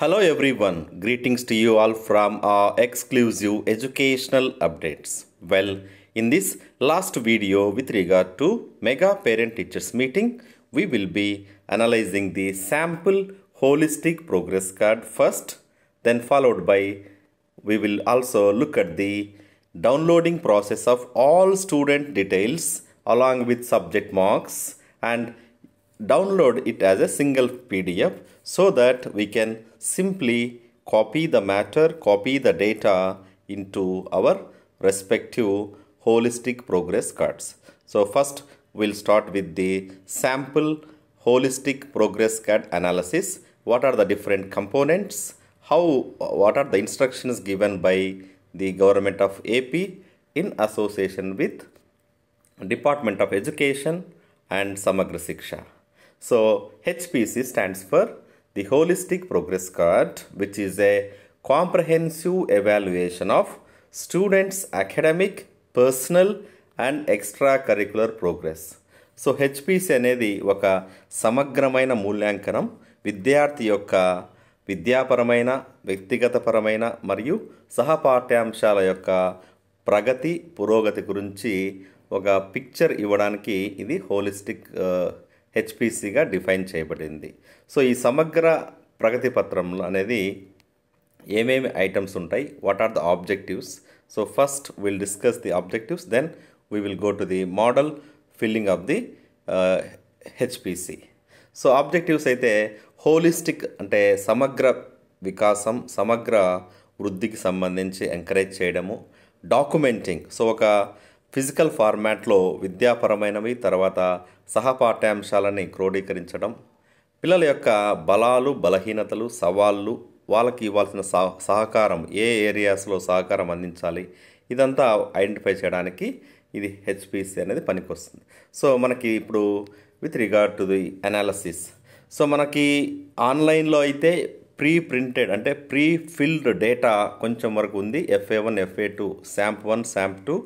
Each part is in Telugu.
Hello everyone, greetings to you all from our exclusive educational updates. Well, in this last video with regard to Mega Parent Teachers Meeting, we will be analyzing the sample holistic progress card first, then followed by we will also look at the downloading process of all student details along with subject marks and download it as a single PDF so that we can simply copy the matter, copy the data into our respective holistic progress cards. So first we'll start with the sample holistic progress card analysis. What are the different components? What are the instructions given by the government of AP in association with Department of Education and Samagra Shiksha. So HPC stands for the Holistic Progress Card, which is a comprehensive evaluation of students' academic, personal and extracurricular progress. So HPC అనేది ఒక సమగ్రమైన మూల్యాంకనం విద్యార్థి యొక్క విద్యాపరమైన, వ్యక్తిగతపరమైన మరియు సహపాఠ్యాంశాల యొక్క ప్రగతి, పురోగతి గురించి ఒక పిక్చర్ ఇవ్వడానికి ఇది హోలిస్టిక్ హెచ్పిసిగా డిఫైన్ చేయబడింది. సో ఈ సమగ్ర ప్రగతి పత్రంలో అనేది ఏమేమి ఐటమ్స్ ఉంటాయి, what are the objectives. So first will discuss the objectives, then we will go to the model filling of the HPC. So objectives అయితే హోలిస్టిక్ అంటే సమగ్ర వికాసం, సమగ్ర వృద్ధికి సంబంధించి ఎంకరేజ్ చేయడము. డాక్యుమెంటింగ్, సో ఒక ఫిజికల్ ఫార్మాట్లో విద్యాపరమైనవి, తర్వాత సహపాఠ్యాంశాలని క్రోడీకరించడం, పిల్లల యొక్క బలాలు, బలహీనతలు, సవాళ్ళు, వాళ్ళకి ఇవ్వాల్సిన సహకారం, ఏ ఏరియాస్లో సహకారం అందించాలి, ఇదంతా ఐడెంటిఫై చేయడానికి ఇది హెచ్పిసి అనేది పనికొస్తుంది. సో మనకి ఇప్పుడు with regard to the analysis, so మనకి ఆన్లైన్లో అయితే ప్రీ ప్రింటెడ్ అంటే ప్రీ ఫిల్డ్ డేటా కొంచెం వరకు ఉంది. FA1, FA2, SAMP1, SAMP2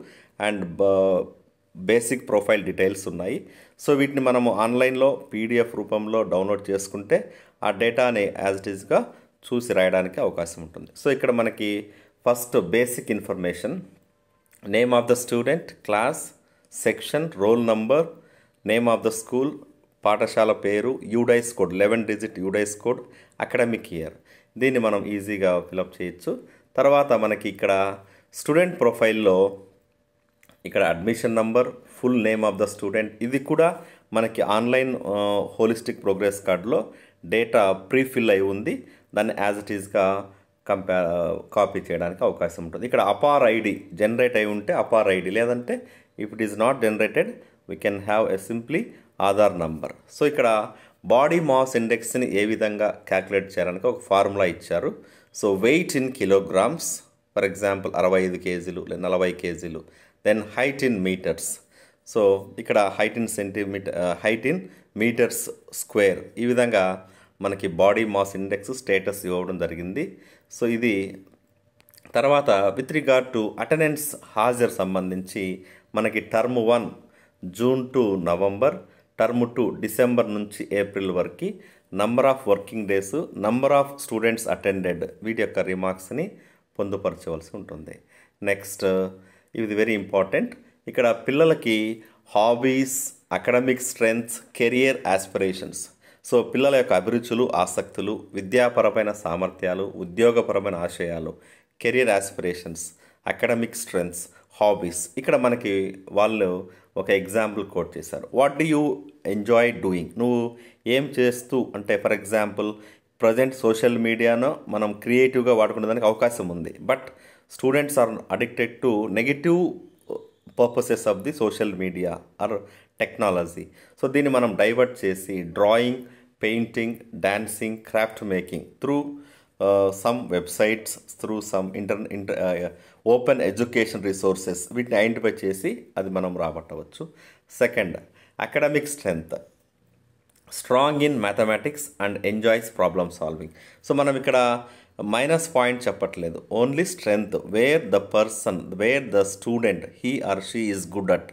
and basic profile details ఉన్నాయి. సో వీటిని మనము ఆన్లైన్లో PDF రూపంలో డౌన్లోడ్ చేసుకుంటే ఆ డేటాని యాజ్ ఇట్ ఈస్గా చూసి రాయడానికి అవకాశం ఉంటుంది. సో ఇక్కడ మనకి first basic information, name of the student, class, section, roll number, name of the school, పాఠశాల పేరు, UDISE code 11 digit UDISE code, academic year, దీన్ని మనం ఈజీగా ఫిలప్ చేయొచ్చు. తర్వాత మనకి ఇక్కడ స్టూడెంట్ ప్రొఫైల్లో ఇక్కడ admission number, full name of the student, ఇది కూడా మనకి ఆన్లైన్ హోలిస్టిక్ ప్రోగ్రెస్ కార్డులో డేటా ప్రీఫిల్ అయి ఉంది. దాన్ని యాజ్ ఇట్ ఈస్గా కాపీ చేయడానికి అవకాశం ఉంటుంది. ఇక్కడ అపార్ ఐడి జనరేట్ అయి ఉంటే అపార్ ఐడి, లేదంటే if it is not generated we can have a simply Aadhaar number. So ఇక్కడ బాడీ మాస్ ఇండెక్స్ని ఏ విధంగా క్యాల్కులేట్ చేయడానికి ఒక ఫార్ములా ఇచ్చారు. So weight in kilograms, for example 65 కేజీలు లేదా 40 కేజీలు. Then height in metres, so ఇక్కడ హైట్ ఇన్ మీటర్స్ స్క్వేర్, ఈ విధంగా మనకి బాడీ మాస్ ఇండెక్స్ స్టేటస్ ఇవ్వడం జరిగింది. సో ఇది తర్వాత విత్ రిగార్డ్ టు అటెండెన్స్, హాజరు సంబంధించి మనకి term 1 June to November, term 2 December నుంచి ఏప్రిల్ వరకు number of working days, number of students attended, వీటి యొక్క రిమార్క్స్ని పొందుపరచవలసి ఉంటుంది. నెక్స్ట్ ఇది వెరీ ఇంపార్టెంట్, ఇక్కడ పిల్లలకి hobbies, academic strengths, career aspirations, so పిల్లల యొక్క అభిరుచులు, ఆసక్తులు, విద్యాపరమైన సామర్థ్యాలు, ఉద్యోగపరమైన ఆశయాలు, career aspirations, academic strengths, hobbies. ఇక్కడ మనకి వాళ్ళు ఒక ఎగ్జాంపుల్ కోట్ చేశారు. What do you enjoy doing, నువ్వు ఏం చేస్తూ అంటే ఫర్ ఎగ్జాంపుల్ ప్రజెంట్ సోషల్ మీడియాను మనం క్రియేటివ్గా వాడుకునే దానికి అవకాశం ఉంది. But students are addicted to negative purposes of the social media or technology. So దీన్ని మనం డైవర్ట్ చేసి drawing, painting, dancing, craft making through some websites, through some open education resources, వీటిని ఐడెంటిఫై చేసి అది మనం రాబట్టవచ్చు. Second, academic strength, strong in mathematics and enjoys problem solving. So మనం ఇక్కడ మైనస్ పాయింట్ చెప్పట్లేదు, only strength, where the student he or she is good at.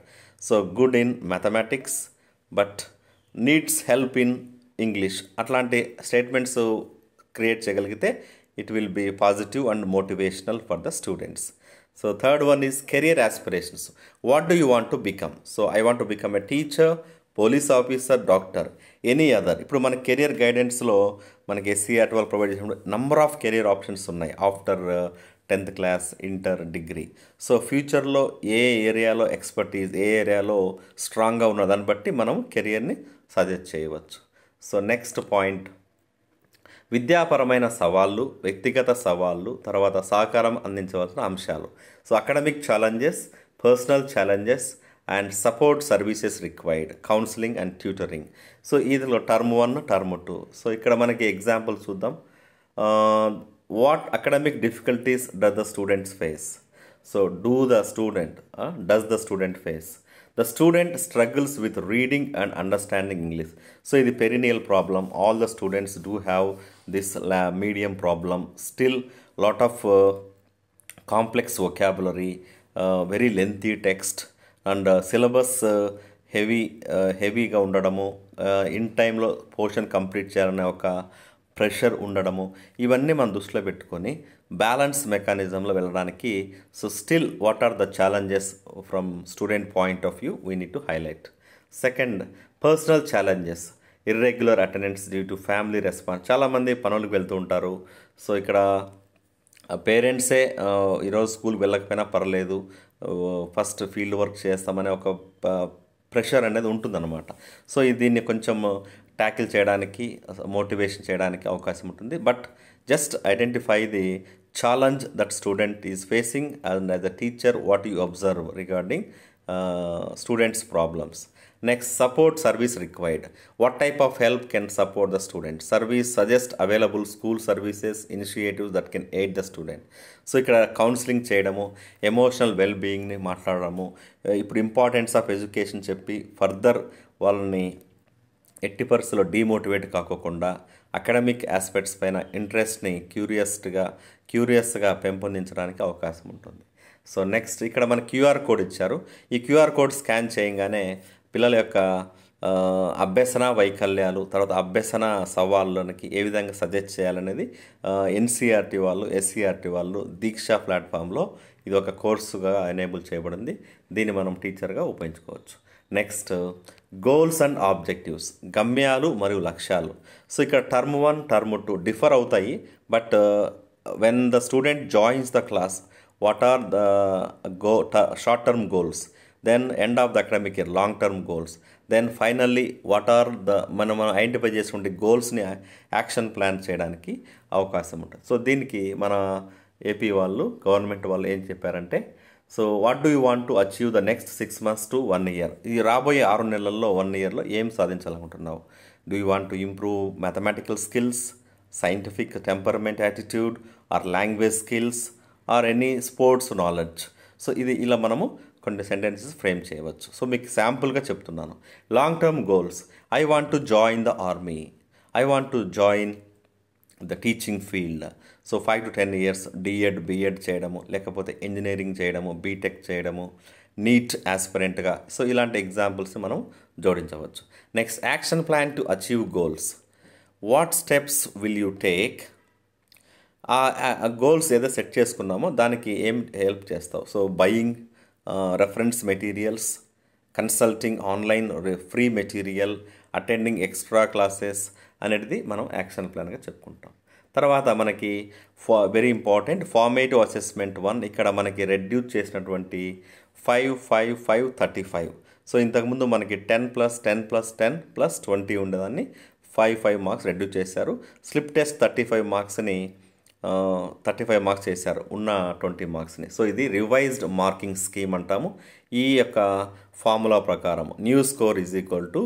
So good in mathematics but needs help in English, అట్లాంటి స్టేట్మెంట్స్ క్రియేట్ చేయగలిగితే it will be positive and motivational for the students. So third one is career aspirations. What do you want to become? So I want to become a teacher, police officer, doctor, any other. ఇప్పుడు మన కెరియర్ గైడెన్స్లో మనకి ఎస్సీఆర్టీ వాళ్ళు ప్రొవైడ్ చేసిన నంబర్ ఆఫ్ కెరియర్ ఆప్షన్స్ ఉన్నాయి after 10th class, inter, degree. So ఫ్యూచర్లో ఏ ఏరియాలో ఎక్స్పర్టీస్, ఏ ఏరియాలో స్ట్రాంగ్గా ఉన్న దాన్ని బట్టి మనం కెరియర్ని సజెస్ట్ చేయవచ్చు. సో నెక్స్ట్ పాయింట్, విద్యాపరమైన సవాళ్ళు, వ్యక్తిగత సవాళ్ళు, తర్వాత సహకారం అందించవలసిన అంశాలు. So academic challenges, personal challenges and support services required, counselling and tutoring. So ఇందులో టర్మ్ 1, టర్మ్ 2. సో ఇక్కడ మనకి ఎగ్జాంపుల్ చూద్దాం. What academic difficulties does the students face? So does the student face? The student struggles with reading and understanding English. So ఇది perennial problem. All the students do have this medium problem. Still lot of complex vocabulary, very lengthy text and syllabus హెవీగా ఉండడము, ఇన్ టైంలో పోర్షన్ కంప్లీట్ చేయాలనే ఒక ప్రెషర్ ఉండడము, ఇవన్నీ మనం దృష్టిలో పెట్టుకొని బ్యాలెన్స్ మెకానిజంలో వెళ్ళడానికి so still what are the challenges from student point of view we need to highlight. Second, personal challenges, irregular attendance due to family response. చాలామంది పనులకు వెళ్తూ ఉంటారు. సో ఇక్కడ పేరెంట్సే ఈరోజు స్కూల్కి వెళ్ళకపోయినా పర్లేదు, ఫస్ట్ ఫీల్డ్ వర్క్ చేస్తామనే ఒక ప్రెషర్ అనేది ఉంటుందన్నమాట. సో దీన్ని కొంచెం ట్యాకిల్ చేయడానికి, మోటివేషన్ చేయడానికి అవకాశం ఉంటుంది. But just identify the challenge that student is facing and as a teacher what you observe regarding students problems. Next, support service required. What type of help can support the student? Service suggest available school services, initiatives that can aid the student. So ఇక్కడ కౌన్సిలింగ్ చేయడము, ఎమోషనల్ వెల్ బీయింగ్ని మాట్లాడడము, ఇప్పుడు ఇంపార్టెన్స్ ఆఫ్ ఎడ్యుకేషన్ చెప్పి ఫర్దర్ వాళ్ళని ఎట్టి పరిస్థితుల్లో డీమోటివేట్ కాకోకుండా అకాడమిక్ ఆస్పెక్ట్స్ పైన ఇంట్రెస్ట్ని క్యూరియస్గా పెంపొందించడానికి అవకాశం ఉంటుంది. సో నెక్స్ట్, ఇక్కడ మన క్యూఆర్ కోడ్ ఇచ్చారు. ఈ క్యూఆర్ కోడ్ స్కాన్ చేయగానే పిల్లల యొక్క అభ్యసన వైకల్యాలు, తర్వాత అభ్యసన సవాళ్ళకి ఏ విధంగా సజెస్ట్ చేయాలనేది ఎన్సీఆర్టీ వాళ్ళు, ఎస్సీఆర్టీ వాళ్ళు దీక్ష ప్లాట్ఫామ్లో ఇది ఒక కోర్సుగా ఎనేబుల్ చేయబడింది. దీన్ని మనం టీచర్గా ఉపయోగించుకోవచ్చు. నెక్స్ట్, గోల్స్ అండ్ ఆబ్జెక్టివ్స్, గమ్యాలు మరియు లక్ష్యాలు. సో ఇక్కడ టర్మ్ 1, టర్మ్ 2 డిఫర్ అవుతాయి. But when the student joins the class, what are the short term goals, then end of the academic year long term goals, then finally what are the మనం ఐడెంటిఫై చేసుకుంటే గోల్స్ని యాక్షన్ ప్లాన్ చేయడానికి అవకాశం ఉంటుంది. సో దీనికి మన ఏపీ వాళ్ళు, గవర్నమెంట్ వాళ్ళు ఏం చెప్పారంటే, so what do you want to achieve the next 6 months to 1 year? ఇది రాబోయే 6 నెలల్లో 1 yearలో ఏం సాధించాలనుకుంటున్నావు? Do you want to improve mathematical skills, scientific temperament attitude, or language skills, or any sports knowledge? So ఇది ఇలా మనము కొన్ని సెంటెన్సెస్ ఫ్రేమ్ చేయవచ్చు. సో మీకు శాంపుల్గా చెప్తున్నాను. Long term goals, I want to join the army, I want to join the teaching field. So 5 to 10 years BEd చేయడము, లేకపోతే ఇంజనీరింగ్ చేయడము, బీటెక్ చేయడము, నీట్ ఆస్పిరెంట్గా. సో ఇలాంటి ఎగ్జాంపుల్స్ మనం జోడించవచ్చు. Next, action plan to achieve goals. What steps will you take? ఆ గోల్స్ ఏదో సెట్ చేసుకున్నామో దానికి ఏం హెల్ప్ చేస్తావు? So buying reference materials, consulting online free material, attending extra classes అనేది మనం యాక్షన్ ప్లాన్గా చెప్పుకుంటాం. తర్వాత మనకి వెరీ ఇంపార్టెంట్ ఫార్మేటివ్ అసెస్మెంట్ 1. ఇక్కడ మనకి రెడ్యూస్ చేసినటువంటి 5, 5, 5, 35. సో ఇంతకుముందు మనకి 10 + 10 + 10 + 20 ఉండేదాన్ని 5 మార్క్స్ రెడ్యూస్ చేశారు. స్లిప్ టెస్ట్ 35 మార్క్స్ని 35 మార్క్స్ చేశారు ఉన్న 20 మార్క్స్ని. సో ఇది రివైజ్డ్ మార్కింగ్ స్కీమ్ అంటాము. ఈ యొక్క ఫార్ములా ప్రకారం new score is equal to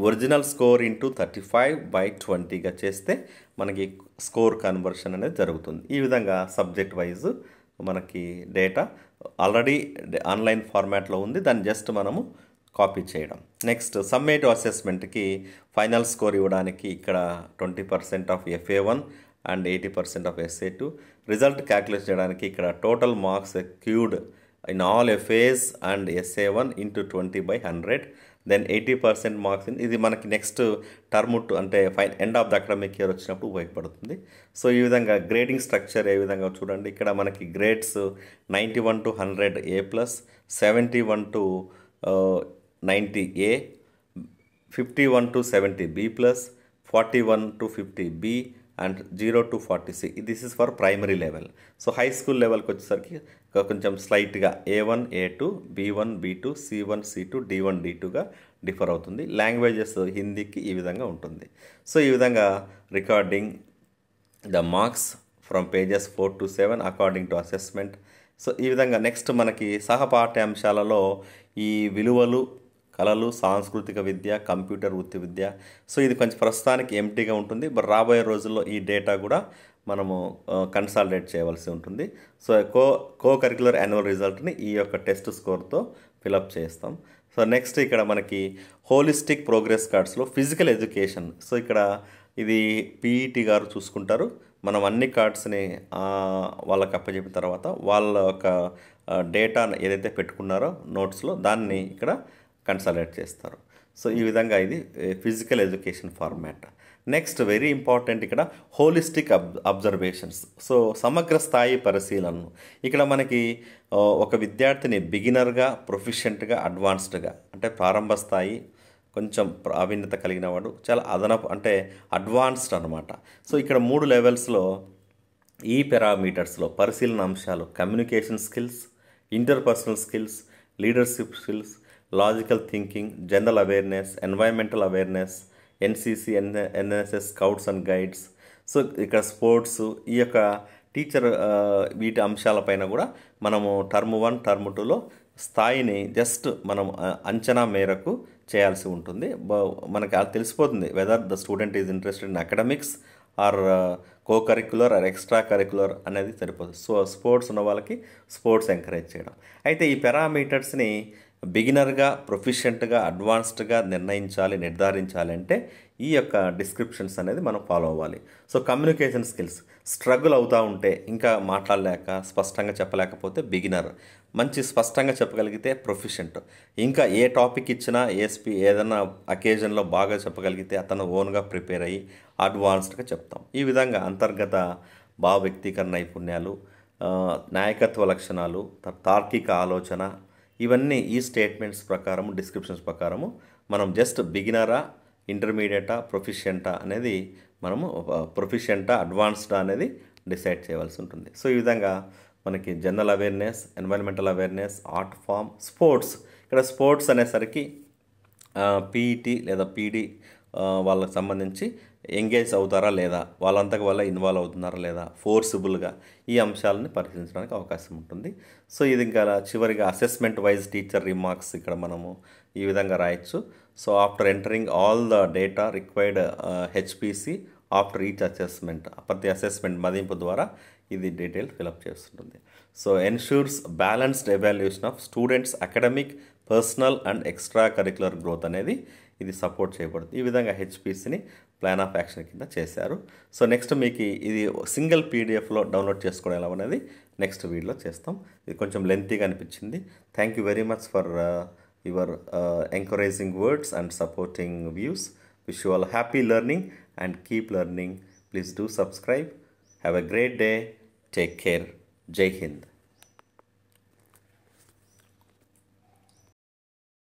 original score into 35/20గా చేస్తే మనకి స్కోర్ కన్వర్షన్ అనేది జరుగుతుంది. ఈ విధంగా సబ్జెక్ట్ వైజ్ మనకి డేటా ఆల్రెడీ ఆన్లైన్ ఫార్మాట్లో ఉంది, దాన్ని జస్ట్ మనము కాపీ చేయడం. నెక్స్ట్, సమ్మేటివ్ అసెస్మెంట్కి ఫైనల్ స్కోర్ ఇవ్వడానికి ఇక్కడ 20% of FA1 and 80% of SA2. Result calculate చేయడానికి ఇక్కడ total marks accrued in all FAs and SA1 into 20/100. Then 80% marks ఇది మనకి నెక్స్ట్ టర్మ్ అంటే end of the academic year వచ్చినప్పుడు ఉపయోగపడుతుంది. సో ఈ విధంగా గ్రేడింగ్ స్ట్రక్చర్ ఏ విధంగా చూడండి. ఇక్కడ మనకి grades 91 to 100 A+, 71 to 90 A, 51 to 70 B+, 41 to 50 B and 0 to 40C. This is for primary level. So high school లెవెల్కి వచ్చేసరికి కొంచెం స్లైట్గా A1 A2 B1 B2 C1 C2 D1 D2గా differ అవుతుంది. లాంగ్వేజెస్ హిందీకి ఈ విధంగా ఉంటుంది. సో ఈ విధంగా recording the marks from pages 4 to 7 according to assessment. So ఈ విధంగా నెక్స్ట్ మనకి సహపాఠ్యాంశాలలో ఈ విలువలు, కళలు, సాంస్కృతిక విద్య, కంప్యూటర్ వృత్తి విద్య. సో ఇది కొంచెం ప్రస్తుతానికి ఎంటీగా ఉంటుంది. బట్ రాబోయే రోజుల్లో ఈ డేటా కూడా మనము కన్సాలిడేట్ చేయవలసి ఉంటుంది. సో కో కరిక్యులర్ యాన్యువల్ రిజల్ట్ని ఈ యొక్క టెస్ట్ స్కోర్తో ఫిలప్ చేస్తాం. సో నెక్స్ట్ ఇక్కడ మనకి హోలిస్టిక్ ప్రోగ్రెస్ కార్డ్స్లో ఫిజికల్ ఎడ్యుకేషన్. సో ఇక్కడ ఇది పీఈటీ గారు చూసుకుంటారు. మనం అన్ని కార్డ్స్ని వాళ్ళకి అప్పచెప్పిన తర్వాత వాళ్ళ యొక్క డేటా ఏదైతే పెట్టుకున్నారో నోట్స్లో దాన్ని ఇక్కడ కన్సాలిడేట్ చేస్తారు. సో ఈ విధంగా ఇది physical education format. Next very important ఇక్కడ హోలిస్టిక్ అబ్జర్వేషన్స్. సో సమగ్ర స్థాయి పరిశీలనను ఇక్కడ మనకి ఒక విద్యార్థిని బిగినర్గా, ప్రొఫిషియెంట్గా, అడ్వాన్స్డ్గా అంటే ప్రారంభ స్థాయి, కొంచెం ప్రావీణ్యత కలిగిన వాడు, చాలా అదనపు అంటే అడ్వాన్స్డ్ అనమాట. సో ఇక్కడ 3 లెవెల్స్లో ఈ పారామీటర్స్లో పరిశీలన అంశాలు communication skills, interpersonal skills, leadership skills, logical thinking, general awareness, environmental awareness, NCC, NSS, scouts and guides. So ఇక్కడ స్పోర్ట్స్, ఈ యొక్క టీచర్ వీటి అంశాలపైన కూడా మనము టర్మ్ 1 టర్మ్ 2లో స్థాయిని జస్ట్ మనం అంచనా మేరకు చేయాల్సి ఉంటుంది. మనకి తెలిసిపోతుంది whether the student is interested in academics or co curricular or extra curricular అనేది సరిపోతుంది. సో స్పోర్ట్స్ ఉన్న వాళ్ళకి స్పోర్ట్స్ ఎంకరేజ్ చేయడం. అయితే ఈ పారామీటర్స్ని బిగినర్గా, ప్రొఫిషియెంట్గా, అడ్వాన్స్డ్గా నిర్ధారించాలి అంటే ఈ యొక్క డిస్క్రిప్షన్స్ అనేది మనం ఫాలో అవ్వాలి. సో కమ్యూనికేషన్ స్కిల్స్ స్ట్రగుల్ అవుతూ ఉంటే, ఇంకా మాట్లాడలేక స్పష్టంగా చెప్పలేకపోతే బిగినర్, మంచి స్పష్టంగా చెప్పగలిగితే ప్రొఫిషియెంట్, ఇంకా ఏ టాపిక్ ఇచ్చినా ఏదైనా అకేజన్లో బాగా చెప్పగలిగితే అతను ఓన్గా ప్రిపేర్ అయ్యి అడ్వాన్స్డ్గా చెప్తాం. ఈ విధంగా అంతర్గత భావ వ్యక్తీకరణ నైపుణ్యాలు, నాయకత్వ లక్షణాలు, తార్కిక ఆలోచన, ఇవన్నీ ఈ స్టేట్మెంట్స్ ప్రకారము, డిస్క్రిప్షన్స్ ప్రకారము మనం జస్ట్ బిగినరా, ఇంటర్మీడియటా, ప్రొఫిషియెంటా అనేది మనము ప్రొఫిషియెంటా, అడ్వాన్స్డా అనేది డిసైడ్ చేయవలసి ఉంటుంది. సో ఈ విధంగా మనకి general awareness, environmental awareness, art form, sports. ఇక్కడ స్పోర్ట్స్ అనేసరికి పీఈటీ లేదా పీడీ వాళ్ళకి సంబంధించి ఎంగేజ్ అవుతారా లేదా, వాళ్ళంతకు వల్ల ఇన్వాల్వ్ అవుతున్నారా లేదా, ఫోర్సిబుల్గా, ఈ అంశాలని పరిశీలించడానికి అవకాశం ఉంటుంది. సో ఇది ఇంకా చివరిగా అసెస్మెంట్ వైజ్ టీచర్ రిమార్క్స్ ఇక్కడ మనము ఈ విధంగా రాయొచ్చు. So after entering all the data required HPC after each assessment, ప్రతి అసెస్మెంట్ మదింపు ద్వారా ఇది డీటెయిల్ ఫిలప్ చేస్తుంటుంది. So ensures balanced evaluation of students academic, personal and extra curricular growth అనేది ఇది సపోర్ట్ చేయబడుతుంది. ఈ విధంగా హెచ్పిసిని ప్లాన్ ఆఫ్ యాక్షన్ కింద చేశారు. సో నెక్స్ట్ మీకు ఇది సింగిల్ పీడిఎఫ్లో డౌన్లోడ్ చేసుకోవడం ఎలా అనేది నెక్స్ట్ వీడియోలో చేస్తాం. ఇది కొంచెం లెంతీగా అనిపించింది. Thank you very much for your encouraging words and supporting views. Wish you all happy learning and keep learning. Please do subscribe. Have a great day. Take care. Jai Hind.